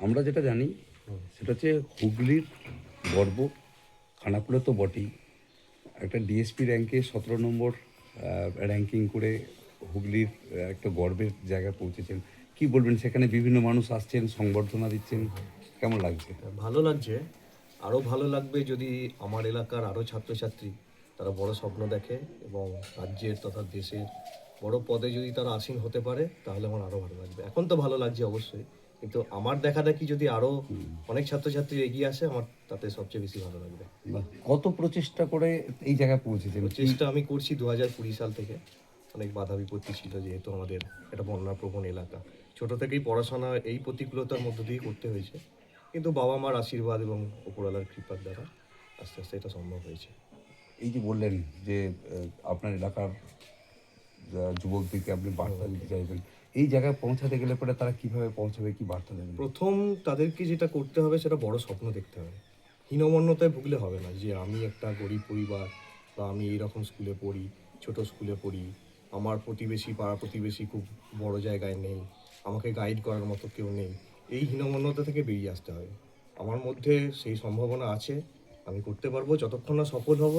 আমরা যেটা জানি সেটা হচ্ছে হুগলির গর্ব, খানাকুলে তো বটেই, একটা ডিএসপি র্যাঙ্কে 17 নম্বর র্যাঙ্কিং করে হুগলির একটা গর্বের জায়গায় পৌঁছেছেন। কি বলবেন, সেখানে বিভিন্ন মানুষ আসছেন, সংবর্ধনা দিচ্ছেন, কেমন লাগছে? ভালো লাগছে। আরও ভালো লাগবে যদি আমার এলাকার আরও ছাত্রছাত্রী তারা বড় স্বপ্ন দেখে এবং রাজ্যের তথা দেশের বড় পদে যদি তারা আসীন হতে পারে, তাহলে আমার আরও ভালো লাগবে। এখন তো ভালো লাগছে অবশ্যই, কিন্তু আমার দেখাদেখি যদি আরও অনেক ছাত্রছাত্রী এগিয়ে আসে, আমার তাতে সবচেয়ে বেশি ভালো লাগবে। বাহ! কত প্রচেষ্টা করে এই জায়গায় পৌঁছেছেন? চেষ্টা আমি করছি 2020 সাল থেকে। অনেক বাধা বিপত্তি ছিল, যেহেতু আমাদের একটা বন্যাপ্রবণ এলাকা। ছোট থেকেই পড়াশোনা এই প্রতিকূলতার মধ্য দিয়ে করতে হয়েছে, কিন্তু বাবা মার আশীর্বাদ এবং উপরওয়ালার কৃপার দ্বারা আস্তে আস্তে এটা সম্ভব হয়েছে। এই যে বললেন যে আপনার এলাকার যুবকদেরকে আপনি বার্তা দিতে চাইবেন, এই জায়গায় পৌঁছাতে গেলে পরে তারা কিভাবে পৌঁছাবে, কি বার্তা দেবেন? প্রথম তাদেরকে যেটা করতে হবে, সেটা বড় স্বপ্ন দেখতে হবে। হীনমন্যতায় ভুগলে হবে না যে আমি একটা গরিব পরিবার বা আমি এইরকম স্কুলে পড়ি, ছোট স্কুলে পড়ি, আমার প্রতিবেশী পাড়া প্রতিবেশী খুব বড় জায়গায় নেই, আমাকে গাইড করার মতো কেউ নেই। এই হীনমন্যতা থেকে বেরিয়ে আসতে হবে। আমার মধ্যে সেই সম্ভাবনা আছে, আমি করতে পারবো। যতক্ষণ না সফল হব,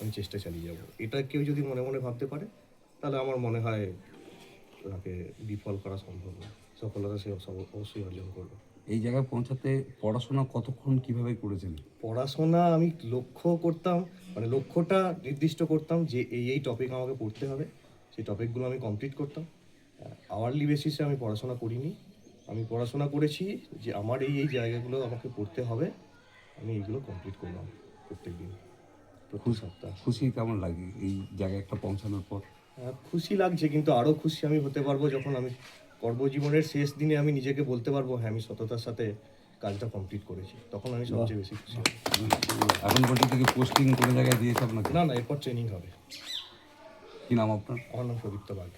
আমি চেষ্টা চালিয়ে যাব। এটা কেউ যদি মনে মনে ভাবতে পারে, তাহলে আমার মনে হয় তাকে বিফল করা সম্ভব না। সফলতা সে অবশ্যই অর্জন করবে। এই জায়গায় পৌঁছাতে পড়াশোনা কতক্ষণ কিভাবে করেছেন? পড়াশোনা আমি লক্ষ্য করতাম, মানে লক্ষ্যটা নির্দিষ্ট করতাম যে এই টপিক আমাকে পড়তে হবে। সেই টপিকগুলো আমি কমপ্লিট করতাম। আওয়ারলি বেসিসে আমি পড়াশোনা করিনি। আমি পড়াশোনা করেছি যে আমার এই জায়গাগুলো আমাকে পড়তে হবে। আমি এইগুলো কমপ্লিট করলাম প্রত্যেকদিন, প্রত্যেক সপ্তাহে। খুশি কেমন লাগে এই জায়গায় একটা পৌঁছানোর পর? খুশি লাগছে, কিন্তু আরও খুশি আমি হতে পারবো যখন আমি কর্মজীবনের শেষ দিনে আমি নিজেকে বলতে পারবো, হ্যাঁ, আমি সততার সাথে কাজটা কমপ্লিট করেছি। তখন আমি সবচেয়ে বেশি খুশি হব। এখন পর্যন্ত কি পোস্টিং কোনো জায়গায় দিয়েছে আপনাকে? না, এরপর ট্রেনিং হবে। কি নাম আপনার? আমার নাম সদীপ্ত বাগ।